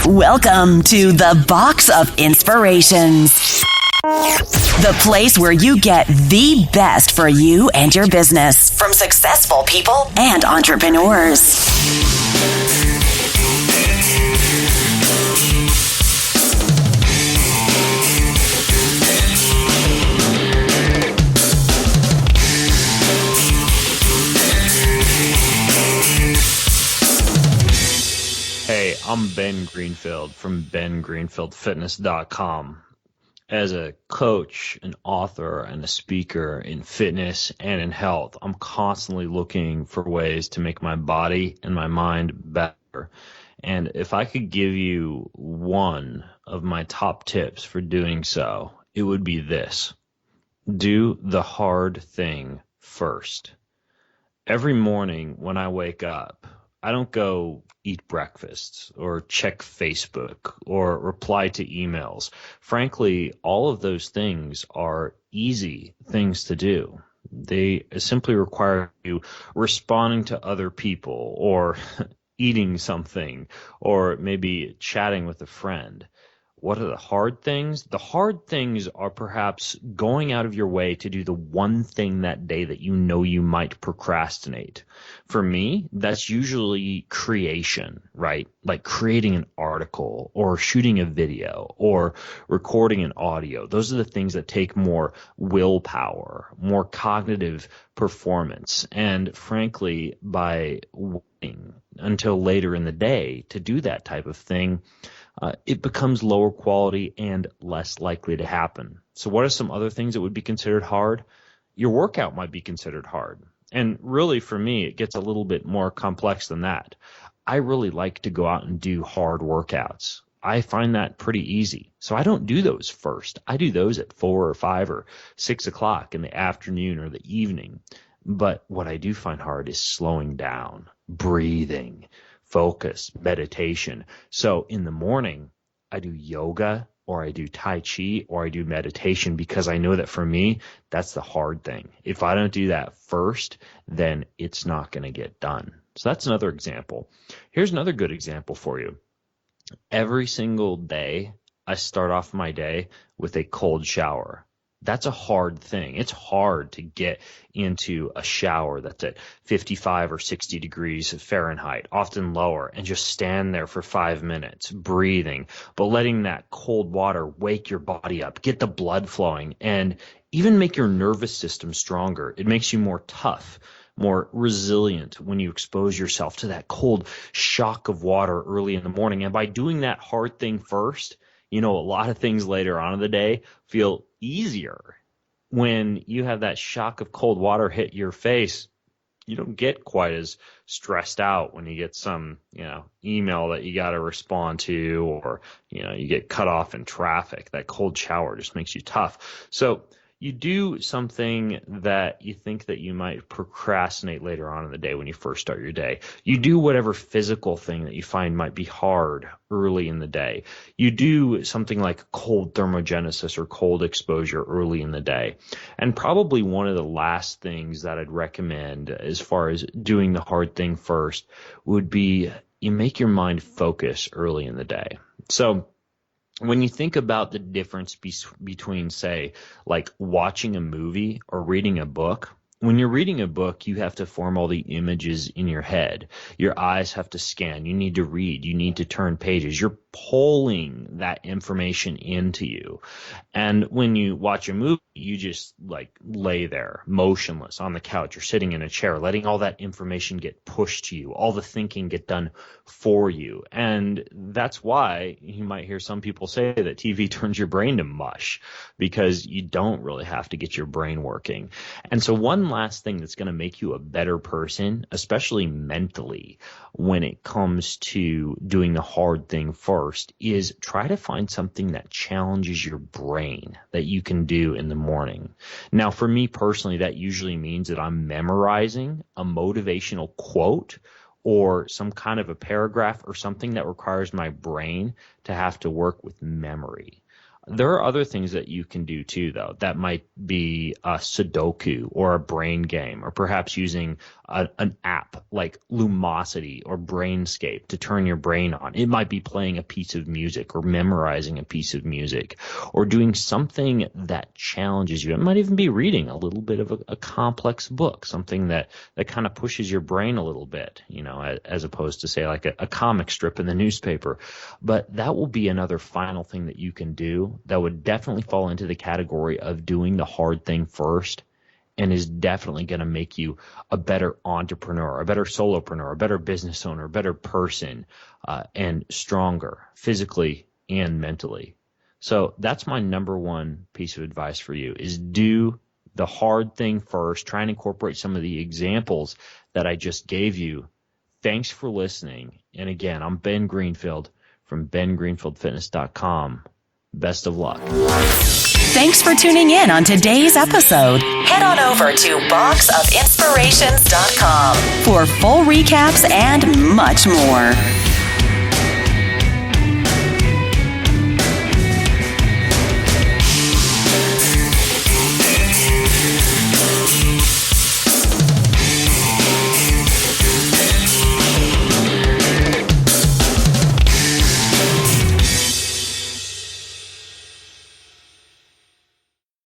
Welcome to the Box of Inspirations, the place where you get the best for you and your business from successful people and entrepreneurs. Hey, I'm Ben Greenfield from BenGreenfieldFitness.com. As a coach, an author, and a speaker in fitness and in health, I'm constantly looking for ways to make my body and my mind better. And if I could give you one of my top tips for doing so, it would be this: do the hard thing first. Every morning when I wake up, I don't go eat breakfast or check Facebook or reply to emails. Frankly, all of those things are easy things to do. They simply require you responding to other people or eating something or maybe chatting with a friend. What are the hard things? The hard things are perhaps going out of your way to do the one thing that day that you know you might procrastinate. For me, that's usually creation, right? Like creating an article or shooting a video or recording an audio. Those are the things that take more willpower, more cognitive performance. And frankly, by waiting until later in the day to do that type of thing, it becomes lower quality and less likely to happen. So what are some other things that would be considered hard? Your workout might be considered hard. And really, for me, it gets a little bit more complex than that. I really like to go out and do hard workouts. I find that pretty easy. So I don't do those first. I do those at 4 or 5 or 6 o'clock in the afternoon or the evening. But what I do find hard is slowing down, breathing, focus, meditation. So in the morning, I do yoga or I do Tai Chi or I do meditation because I know that for me, that's the hard thing. If I don't do that first, then it's not going to get done. So that's another example. Here's another good example for you. Every single day, I start off my day with a cold shower. That's a hard thing. It's hard to get into a shower that's at 55 or 60 degrees Fahrenheit, often lower, and just stand there for 5 minutes, breathing, but letting that cold water wake your body up, get the blood flowing, and even make your nervous system stronger. It makes you more tough, more resilient when you expose yourself to that cold shock of water early in the morning. And by doing that hard thing first, a lot of things later on in the day feel easier. When you have that shock of cold water hit your face, you don't get quite as stressed out when you get some, email that you got to respond to, or, you get cut off in traffic. That cold shower just makes you tough. So you do something that you think that you might procrastinate later on in the day when you first start your day. You do whatever physical thing that you find might be hard early in the day. You do something like cold thermogenesis or cold exposure early in the day. And probably one of the last things that I'd recommend as far as doing the hard thing first would be you make your mind focus early in the day. So when you think about the difference between, say, like watching a movie or reading a book, when you're reading a book, you have to form all the images in your head. Your eyes have to scan. You need to read. You need to turn pages. You're pulling that information into you. And when you watch a movie, you just lay there motionless on the couch. You're sitting in a chair, letting all that information get pushed to you, all the thinking get done for you. And that's why you might hear some people say that TV turns your brain to mush, because you don't really have to get your brain working. And so one last thing that's going to make you a better person, especially mentally, when it comes to doing the hard thing first, is try to find something that challenges your brain that you can do in the morning. Now, for me personally, that usually means that I'm memorizing a motivational quote or some kind of a paragraph or something that requires my brain to have to work with memory. There are other things that you can do too, though. That might be a Sudoku or a brain game, or perhaps using an app like Lumosity or Brainscape to turn your brain on. It might be playing a piece of music or memorizing a piece of music or doing something that challenges you. It might even be reading a little bit of a complex book, something that kind of pushes your brain a little bit, as opposed to, say, like a comic strip in the newspaper. But that will be another final thing that you can do that would definitely fall into the category of doing the hard thing first, and is definitely going to make you a better entrepreneur, a better solopreneur, a better business owner, a better person, and stronger physically and mentally. So that's my number one piece of advice for you, is do the hard thing first. Try and incorporate some of the examples that I just gave you. Thanks for listening. And again, I'm Ben Greenfield from bengreenfieldfitness.com. Best of luck. Thanks for tuning in on today's episode. Head on over to boxofinspirations.com for full recaps and much more.